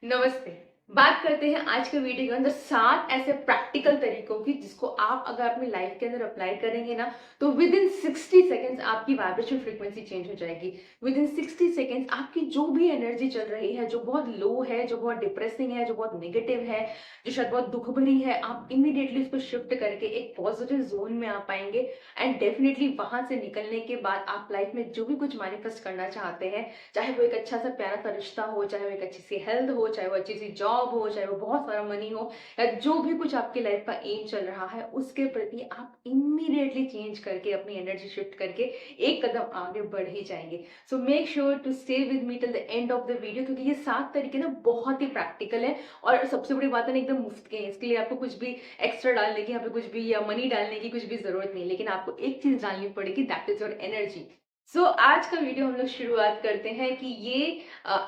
नमस्ते। बात करते हैं आज के वीडियो के अंदर 7 ऐसे प्रैक्टिकल तरीकों की जिसको आप अगर अपनी लाइफ के अंदर अप्लाई करेंगे ना तो विद इन 60 सेकंड्स आपकी वाइब्रेशन फ्रीक्वेंसी चेंज हो जाएगी। विद इन 60 सेकंड्स आपकी जो भी एनर्जी चल रही है, जो बहुत लो है, जो बहुत डिप्रेसिंग है, जो बहुत नेगेटिव है, जो शायद बहुत दुख भरी है, आप इमीडिएटली उसको शिफ्ट करके एक पॉजिटिव जोन में आ पाएंगे। एंड डेफिनेटली वहां से निकलने के बाद आप लाइफ में जो भी कुछ मैनिफेस्ट करना चाहते हैं, चाहे वो एक अच्छा सा प्यारा सा रिश्ता हो, चाहे वो एक अच्छी सी हेल्थ हो, चाहे वो अच्छी सी जॉब हो, चाहे वो बहुत सारा मनी हो, या जो भी कुछ आपकी लाइफ का एम चल रहा है उसके प्रति आप इमीडिएटली चेंज करके अपनी एनर्जी शिफ्ट करके एक कदम आगे बढ़ ही जाएंगे। So make sure to stay with me till the end of the video, क्योंकि ये 7 तरीके ना बहुत ही प्रैक्टिकल है और सबसे बड़ी बात है ना, एकदम मुफ्त के हैं। इसके लिए आपको कुछ भी एक्स्ट्रा डालने की, यहाँ पे कुछ भी या मनी डालने की कुछ भी जरूरत नहीं, लेकिन आपको एक चीज डालनी पड़ेगी, दैट इज योर एनर्जी। आज का वीडियो हम लोग शुरुआत करते हैं कि ये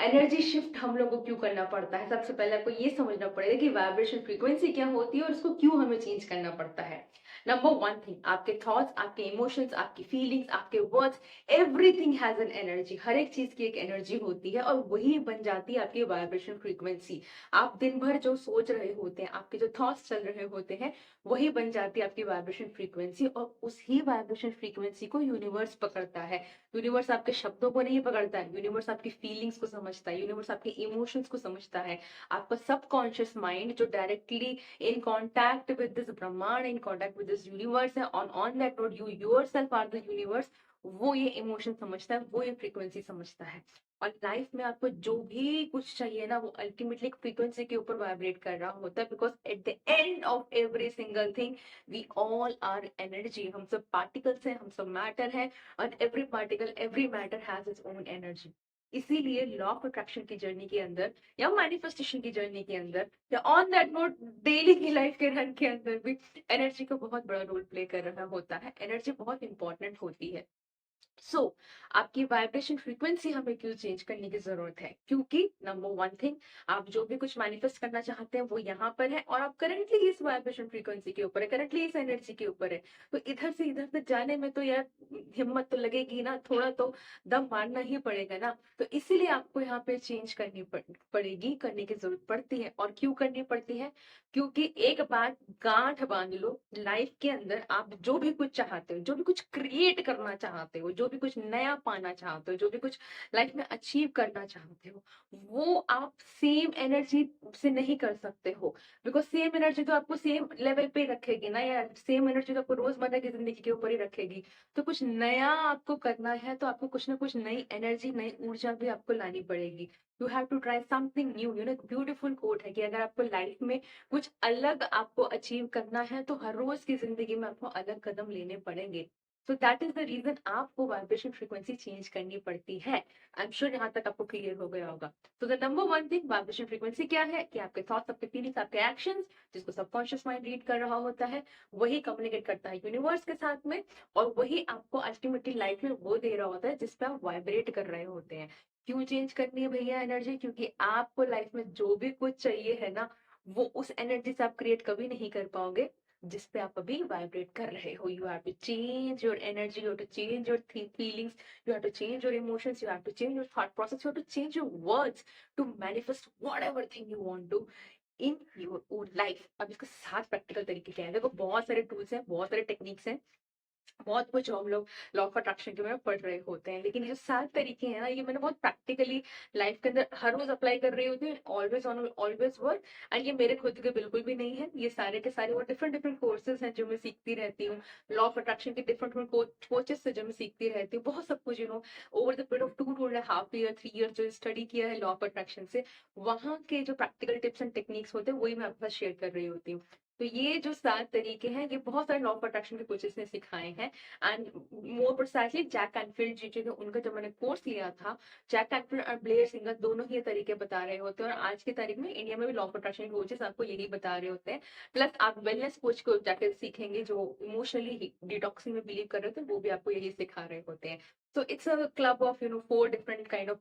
एनर्जी शिफ्ट हम लोग को क्यों करना पड़ता है। सबसे पहले आपको ये समझना पड़ेगा कि वाइब्रेशन फ्रीक्वेंसी क्या होती है और उसको क्यों हमें चेंज करना पड़ता है। नंबर वन थिंग, आपके थॉट्स, आपके इमोशंस, आपकी फीलिंग्स, आपके words, everything has an energy. हर एक चीज की एक एनर्जी होती है और वही बन जाती है आपकी वाइब्रेशन फ्रीक्वेंसी। आप दिन भर जो सोच रहे होते हैं, आपके जो थॉट्स चल रहे होते हैं, वही बन जाती है आपकी वाइब्रेशन फ्रीक्वेंसी और उसी वाइब्रेशन फ्रीक्वेंसी को यूनिवर्स पकड़ता है। यूनिवर्स आपके शब्दों को नहीं पकड़ता है, यूनिवर्स आपकी फीलिंग्स को समझता है, यूनिवर्स आपके इमोशंस को समझता है। आपका सबकॉन्शियस माइंड जो directly in contact with this ब्रह्मांड, in contact with this universe है, on that note you yourself are the universe, वो ये इमोशन समझता है, वो ये फ्रीक्वेंसी समझता है। और लाइफ में आपको जो भी कुछ चाहिए ना, वो अल्टीमेटली एक फ्रीक्वेंसी के ऊपर वाइब्रेट कर रहा होता है, because at the end of every single thing we all are energy. हम सब पार्टिकल्स हैं, हम सब मैटर है, and every particle, every matter has its own energy। इसीलिए लॉ ऑफ अट्रैक्शन की जर्नी के अंदर या मैनिफेस्टेशन की जर्नी के अंदर या ऑन दैट नोट डेली की लाइफ के रन के अंदर भी एनर्जी का बहुत बड़ा रोल प्ले कर रहा होता है। एनर्जी बहुत इंपॉर्टेंट होती है। आपकी वाइब्रेशन फ्रीक्वेंसी हमें क्यों चेंज करने की जरूरत है? क्योंकि नंबर वन थिंग, आप जो भी कुछ मैनिफेस्ट करना चाहते हैं वो यहाँ पर है और आप करंटली इस वाइब्रेशन फ्रीक्वेंसी के ऊपर है, करंटली इस एनर्जी के ऊपर है। तो इधर से इधर तक जाने में तो यार हिम्मत तो लगेगी ना, थोड़ा तो दम मारना ही पड़ेगा ना। तो इसीलिए आपको यहाँ पे चेंज करनी पड़ेगी, करने की जरूरत पड़ती है। और क्यों करनी पड़ती है? क्योंकि एक बात गांठ बांध लो, लाइफ के अंदर आप जो भी कुछ चाहते हो, जो भी कुछ क्रिएट करना चाहते हो, जो भी कुछ नया पाना चाहते हो, जो भी कुछ लाइफ में अचीव करना चाहते हो, वो आप सेम एनर्जी से नहीं कर सकते हो। बिकॉज सेम एनर्जी तो आपको सेम लेवल पे रखेगी ना यार, सेम एनर्जी तो आपको रोजमर्रा की जिंदगी के ऊपर ही रखेगी। तो कुछ नया आपको करना है तो आपको कुछ ना कुछ नई एनर्जी, नई ऊर्जा भी आपको लानी पड़ेगी। You have to try something new. You know, beautiful quote है कि अगर आपको लाइफ में कुछ अलग आपको अचीव करना है तो हर रोज की जिंदगी में आपको अलग कदम लेने पड़ेंगे। So that is the reason आपको वाइब्रेशन फ्रीक्वेंसी चेंज करनी पड़ती है। आई एम श्योर यहाँ तक आपको क्लियर हो गया होगा। तो the number one thing, vibration frequency क्या है कि आपके थॉट्स, आपके फीलिंग्स, आपके एक्शंस, जिसको सबकॉन्शियस माइंड रीड कर रहा होता है, वही कम्युनिकेट करता है यूनिवर्स के साथ में। और वही आपको अल्टीमेटली लाइफ में वो दे रहा होता है जिसपे आप वाइब्रेट कर रहे होते हैं। क्यों चेंज करनी है भैया एनर्जी? क्योंकि आपको लाइफ में जो भी कुछ चाहिए है ना, वो उस एनर्जी से आप क्रिएट कभी नहीं कर पाओगे जिस पे आप अभी वाइब्रेट कर रहे हो। You have to change your energy, you have to change your feelings, you have to change your emotions, you have to change your thought process, you have to change your words to manifest whatever thing you want to in your own life. अब इसके 7 practical तरीके क्या है? देखो, बहुत सारे tools हैं, बहुत सारे टेक्निक्स हैं, बहुत कुछ हम लोग लॉ ऑफ अट्रैक्शन के में पढ़ रहे होते हैं, लेकिन ये जो 7 तरीके हैं ना, ये मैंने बहुत प्रैक्टिकली लाइफ के अंदर हर रोज अप्लाई कर रही होती है, always on always work. And ये मेरे खुद के बिल्कुल भी नहीं है, ये सारे के सारे वो डिफरेंट डिफरेंट कोर्सेज हैं जो मैं सीखती रहती हूँ। लॉ ऑफ अट्रैक्शन के डिफरेंट डिफरेंट कोचेस से जो मैं सीखती रहती हूँ, बहुत सब कुछ over the period of 2.5 year 3 year जो स्टडी किया है लॉ ऑफ अट्रैक्शन से, वहाँ के जो प्रैक्टिकल टिप्स एंड टेक्निक्स होते हैं वही मैं आपके साथ शेयर कर रही होती हूँ। तो ये जो 7 तरीके हैं, ये बहुत सारे लॉ ऑफ अट्रैक्शन के कोचेस ने सिखाए हैं। And more precisely Jack Canfield ji जो उनका जब मैंने कोर्स लिया था, जैक कैनफील्ड और ब्लेयर सिंगर दोनों ही ये तरीके बता रहे होते हैं। और आज की तारीख में इंडिया में भी लॉ ऑफ अट्रैक्शन कोचेस आपको यही बता रहे होते हैं। प्लस आप वेलनेस कोच को जाकर सीखेंगे जो इमोशनली डिटॉक्सिंग में बिलीव कर रहे थे, वो भी आपको यही सिखा रहे होते हैं। So it's a club of 4 different kind of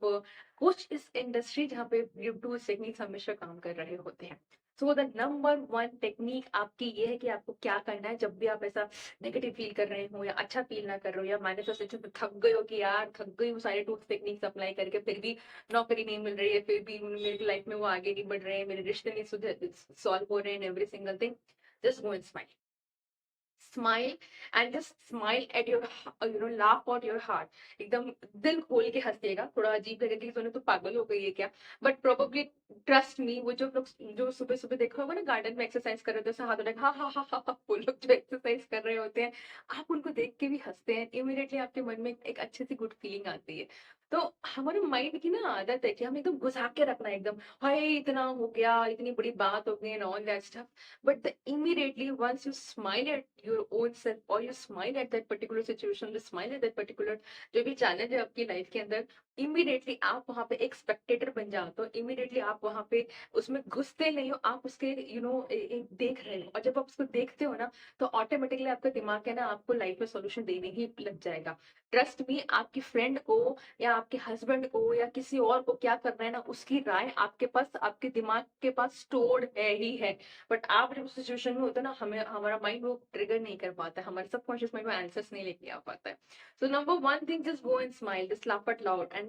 coach इस इंडस्ट्री जहाँ पे टूल्स टेक्निक्स हमेशा काम कर रहे होते हैं। So the number one technique आपकी ये है कि आपको क्या करना है जब भी आप ऐसा नेगेटिव फील कर रहे हो या अच्छा फील ना कर रहे हो या मैनिफेस्टेशन में थक गए हो कि यार थक गई हूँ सारे टूल्स टेक्निक्स अप्लाई करके फिर भी नौकरी नहीं मिल रही है, फिर भी मेरी लाइफ में वो आगे नहीं बढ़ रहे हैं, मेरे रिश्ते नहीं सुधर सॉल्व हो रहे हैं, every single thing, just go and smile. Smile and just smile at your, laugh out your heart. एकदम दिल खोल के हंसिएगा। थोड़ा अजीब लगेगा कि सोने तो पागल हो गई है क्या, बट प्रोबेबली ट्रस्ट मी, वो जो लोग जो सुबह सुबह देखा होगा ना गार्डन में एक्सरसाइज कर रहे होते हैं, हाथ उठा के हाँ हाँ हाँ हाँ हाँ, वो लोग जो एक्सरसाइज कर रहे होते हैं, आप उनको देख के भी हंसते हैं, इमीडिएटली आपके मन में एक अच्छी सी गुड फीलिंग आती है। तो हमारे माइंड की ना आदत है कि हम एकदम घुसा के रखना है, एकदम हाय इतना हो गया, इतनी बड़ी बात हो गई and all that stuff. But the immediately once you smile at your own self or you smile at that particular situation, you smile at that particular जो भी चैलेंज है आपकी लाइफ के अंदर, इमीडिएटली आप वहां पे एक स्पेक्टेटर बन जाते हो। इमीडिएटली आप वहां पे उसमें घुसते नहीं हो, आप उसके देख रहे हो, और जब आप उसको देखते हो ना तो ऑटोमेटिकली आपका दिमाग है ना आपको लाइफ में सोल्यूशन देने ही लग जाएगा। ट्रस्ट मी, आपकी फ्रेंड को या आपके हस्बैंड को या किसी और को क्या करना है ना, उसकी राय आपके पास, आपके दिमाग के पास स्टोर्ड है ही है। बट आप जब उस सिचुएशन में होते हैं ना, हमें हमारा माइंड वो ट्रिगर नहीं कर पाता है, हमारे सबकॉन्शियस माइंड में आंसर्स नहीं लेके आ पाता है। So number one thing, just go and smile, just laugh out loud and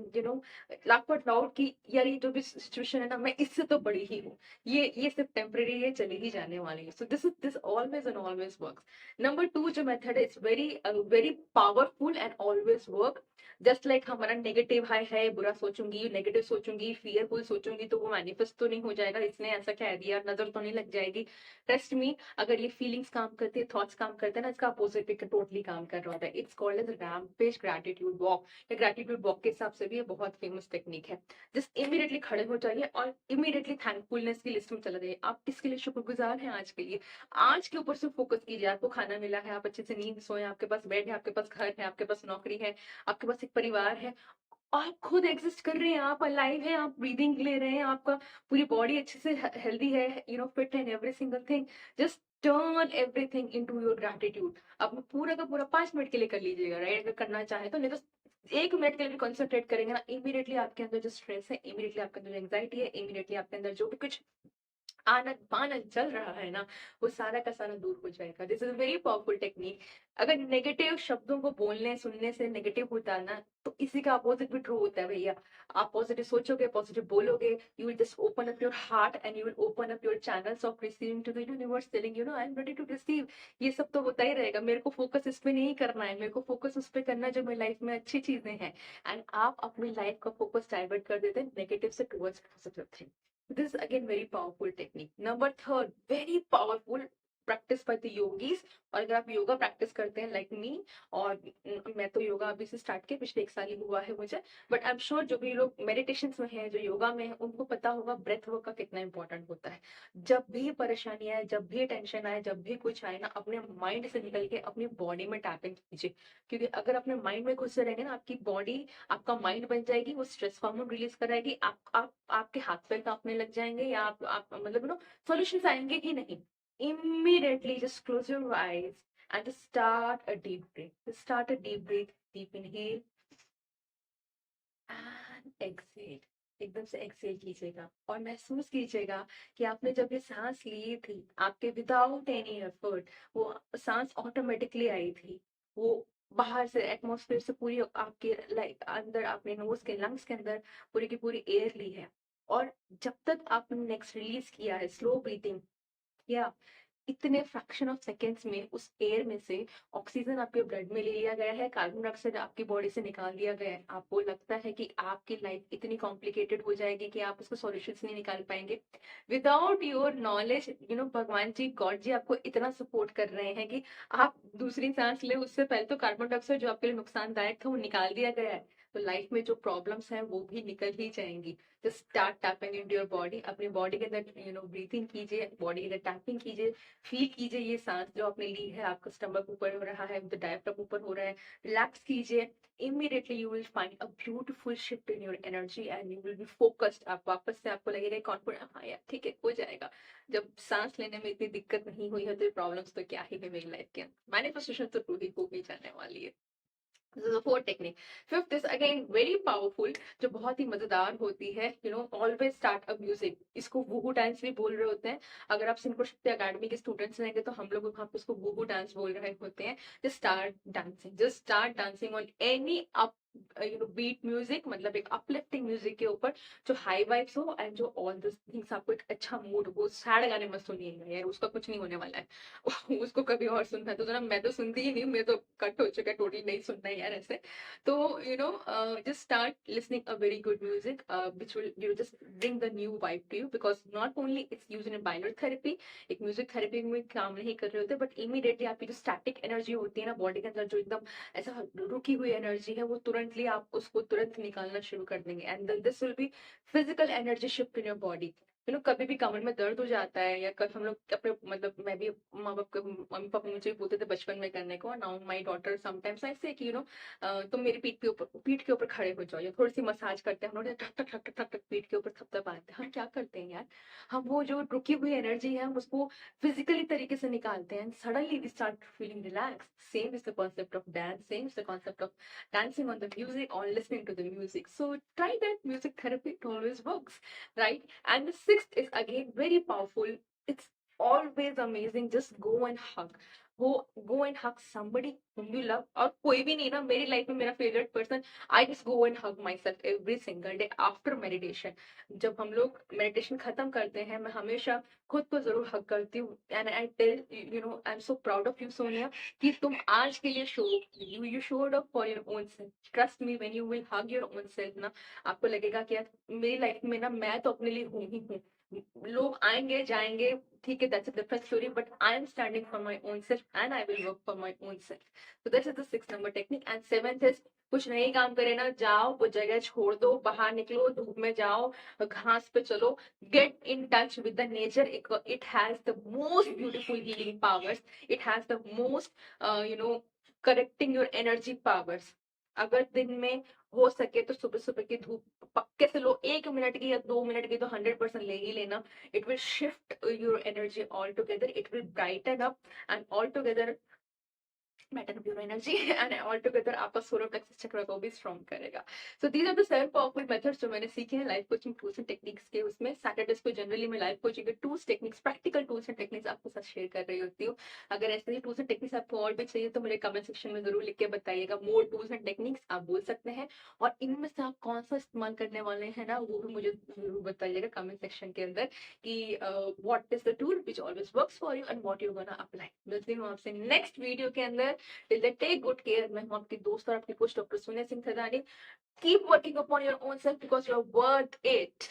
laugh out loud की यार ये जो भी सिचुएशन है ना, मैं इससे तो बड़ी ही हूँ, ये सिर्फ टेम्परेरी, ये चली ही जाने वाली है। So this always and always works. Number two जो मेथड है, it's very very powerful and always work. Just like हमारा नेगेटिव है, बुरा सोचूंगी, नेगेटिव सोचूंगी, फियरफुल सोचूंगी तो वो मैनिफेस्ट तो नहीं हो जाएगा, इसने ऐसा कह दिया, नजर तो नहीं लग जाएगी। ट्रस्ट मी, अगर ये फीलिंग्स काम करती है, थॉट्स काम करते हैं ना, इसका अपोजिट भी टोटली काम कर रहा होता है। It's called as rampage gratitude walk, या ग्रैटिट्यूड वॉक के हिसाब से भी ये बहुत फेमस टेक्निक है। जस्ट इमीडिएटली खड़े हो जाइए और इमीडिएटली थैंकफुलनेस की लिस्ट में चला जाइए, आप किसके लिए शुक्रगुजार हैं आज के लिए। आज के ऊपर से फोकस कीजिए, आपको खाना मिला है, आप अच्छे से नींद सोए, आपके पास बेड है, आपके पास घर है, आपके पास नौकरी है, आपके पास एक परिवार है, आप खुद एग्जिस्ट कर रहे हैं, आप अलाइव हैं, आप ब्रीदिंग ले रहे हैं, आपका पूरी बॉडी अच्छे से हेल्दी है, fit and every single thing. Just turn everything into your gratitude. आप पूरा का पूरा 5 मिनट के लिए कर लीजिएगा, राइट, अगर करना चाहे तो। नहीं तो 1 मिनट के लिए भी कंसंट्रेट करेंगे ना, इमीडिएटली आपके अंदर जो स्ट्रेस है, इमीडिएटली आपके अंदर एंग्जाइटी है, इमीडिएटली आपके अंदर जो भी कुछ आनंद पानंद चल रहा है ना, वो सारा का सारा दूर हो जाएगा। This is very powerful technique. अगर नेगेटिव शब्दों को बोलने सुनने से नेगेटिव होता है ना, तो इसी का अपोजिट भी ट्रू होता है भैया। आप पॉजिटिव सोचोगे, पॉजिटिव बोलोगे, you will just open up your heart and you will open up your channels of receiving to the universe, telling I am ready to receive. ये सब तो होता ही रहेगा, मेरे को फोकस इस पे नहीं करना है, मेरे को फोकस उस पे करना है जो मेरी लाइफ में अच्छी चीजें हैं। एंड आप अपनी लाइफ का फोकस डाइवर्ट कर देते हैं नेगेटिव से towards positive thing. This is again very powerful technique. Number third, very powerful practice by the yogis। और अगर आप योगा प्रैक्टिस करते हैं लाइक मी, और मैं तो योगा अभी से स्टार्ट किया, पिछले 1 साल ही हुआ है मुझे, बट आई एम श्योर जो भी लोग मेडिटेशन में है, जो योगा में है, उनको पता होगा ब्रेथ वर्क का कितना इंपॉर्टेंट होता है। जब भी परेशानी आए, जब भी टेंशन आए, जब भी कुछ आए ना, अपने माइंड से निकल के अपनी बॉडी में टैपिंग कीजिए। क्योंकि अगर अपने माइंड में घुसे रहेंगे ना, आपकी बॉडी आपका माइंड बन जाएगी, वो स्ट्रेस हार्मोन रिलीज कराएगी, आप आपके हाथ पैर कांपने लग जाएंगे, या आप मतलब सॉल्यूशंस आएंगे ही नहीं। Immediately just close your eyes and just start a deep breath. Just start a deep breath, deep inhale and exhale। एकदम से एक्सेल कीजिएगा और महसूस कीजिएगा कि आपने जब ये सांस ली थी, आपके विदाउट एनी एफर्ट वो सांस ऑटोमेटिकली आई थी। वो बाहर से एटमॉस्फेयर से पूरी आपके लाइक अंदर, आपने नोज के लंग्स के अंदर पूरी की पूरी एयर ली है। और जब तक आपने नेक्स्ट रिलीज किया है, स्लो ब्रीथिंग किया, इतने फ्रैक्शन ऑफ सेकेंड्स में उस एयर में से ऑक्सीजन आपके ब्लड में ले लिया गया है, कार्बन डाइऑक्साइड आपकी बॉडी से निकाल दिया गया है। आपको लगता है कि आपकी लाइफ इतनी कॉम्प्लिकेटेड हो जाएगी कि आप उसको सॉल्यूशंस नहीं निकाल पाएंगे। विदाउट योर नॉलेज, भगवान जी, गॉड जी आपको इतना सपोर्ट कर रहे हैं कि आप दूसरी सांस ले, उससे पहले तो कार्बन डाइऑक्साइड जो आपके लिए नुकसानदायक था वो निकाल दिया गया है। तो लाइफ में जो प्रॉब्लम्स हैं वो भी निकल ही जाएंगी। तो start tapping into your body, अपनी बॉडी के अंदर ब्रीथिंग कीजिए, बॉडी के अंदर टैपिंग कीजिए, फील कीजिए ये सांस जो आपने ली है, आपका स्टमक ऊपर हो रहा है, तो डायफ्राम ऊपर हो रहा है, रिलैक्स कीजिए। Immediately you will find a beautiful shift in your energy and you will be focused. आप वापस से आपको लगेगा कॉन्फिडेंट, हाँ यार ठीक है हो जाएगा। जब सांस लेने में इतनी दिक्कत नहीं हुई है तो प्रॉब्लम्स तो क्या ही है मेरी लाइफ के अंदर, मैनिफेस्टेशन तो टू ही हो ही जाने वाली है। This is the fourth technique. Fifth is again very powerful, जो बहुत ही मजेदार होती है. Always start a music. इसको वूहू डांस भी बोल रहे होते हैं. अगर आप सिंको शक्ति अकेडमी के स्टूडेंट्स रहेंगे तो हम लोग वहाँ पे उसको वूहू डांस बोल रहे होते हैं. Just start dancing on any up beat music, मतलब एक अपलिफ्टिंग म्यूजिक के ऊपर जो हाई वाइब्स हो एंड जो ऑल दिस थिंग्स आपको एक अच्छा मूड हो. सैड गाने मत सुनिएगा यार, उसका कुछ नहीं होने वाला है. उसको कभी और सुनना है तो जरा, मैं तो सुनती ही नहीं, मैं तो कट हो चुका है, टोटली नहीं सुनना है यार ऐसे. तो just start listening a very good music which will just bring the new vibe to you, because not only it's use in binary therapy. एक म्यूजिक थेरेपी में काम नहीं कर रहे होते, बट इमीडिएटली आपकी जो स्टैटिक एनर्जी होती है ना बॉडी के अंदर, जो एकदम ऐसा रुकी हुई एनर्जी है, वो तुरंतली आप उसको तुरंत निकालना शुरू कर देंगे. And this will be physical energy shift in your body. कभी भी कमर में दर्द हो जाता है, या कल हम लोग अपने, मतलब मैं भी, माँ बाप मम्मी पापा मुझे बोलते थे बचपन में करने को. Now my daughter sometimes I से कि तुम मेरी पीठ के ऊपर खड़े हो जाओ, या थोड़ी सी मसाज करते हैं हम लोग, ठक ठक ठक ठक ठक पीठ के ऊपर थपथपाते हैं. हम क्या करते हैं यार, हम वो जो रुकी हुई एनर्जी है हम उसको फिजिकली तरीके से निकालते हैं. Suddenly we start feeling relax. Same is the concept of dance, same is the concept of dancing on the music or listening to the music. So try that music therapy, it always works, right? And the sixth is again very powerful. It's always amazing. Just go and hug. Go and hug somebody whom you love. और कोई भी नहीं ना, मेरी life में मेरा favourite person, I just go and hug my self every single day after meditation. जब हम लोग मेडिटेशन खत्म करते हैं, मैं हमेशा खुद को जरूर हग करती हूँ. And I tell I am so proud of you Sonia, कि तुम आज के लिए you showed up for your own self. Trust me, when you will hug your own self ना, आपको लगेगा कि यार मेरी लाइफ में ना मैं तो अपने लिए हूँ ही हूँ. लोग आएंगे जाएंगे, ठीक है, that's a different story, but I am standing for my own self and I will work for my own self. तो that's is the 6 number technique. And 7th is, कुछ नहीं काम करे ना, जाओ वो जगह छोड़ दो, बाहर निकलो, धूप में जाओ, घास पे चलो, get in touch with the nature. It has the most beautiful healing powers. It has the most correcting your energy powers. अगर दिन में हो सके तो सुबह सुबह की धूप पक्के से लो, 1 मिनट की या 2 मिनट की तो 100% ले ही लेना. It will shift your energy all together. It will brighten up and all together matter pure energy and all together आपका सोलर प्लेक्सस चक्र को भी स्ट्रॉन्ग करेगा. So these are the 7 powerful methods जो मैंने सीखे हैं life coaching tools and techniques के. उसमें सैटरडेज को जनरली मैं लाइफ कोचिंग के tools techniques, practical tools and techniques आपके साथ शेयर कर रही होती हूँ. अगर ऐसे ही टूल्स एंड टेक्निक्स आपको और भी चाहिए तो मेरे कमेंट सेक्शन में जरूर लिख के बताइएगा. मोर टूल्स एंड टेक्निक्स आप बोल सकते हैं, और इनमें से आप कौन सा इस्तेमाल करने वाले हैं ना, वो भी मुझे जरूर बताइएगा कमेंट सेक्शन के अंदर, कि what is the tool which always works for you and what you gonna apply. मिलती हूँ आपसे नेक्स्ट वीडियो के अंदर. Till then, take good care. मैं हूँ आपकी दोस्त और आपकी coach doctor Sonia Singh Thadani. Keep working upon your own self because you're worth it.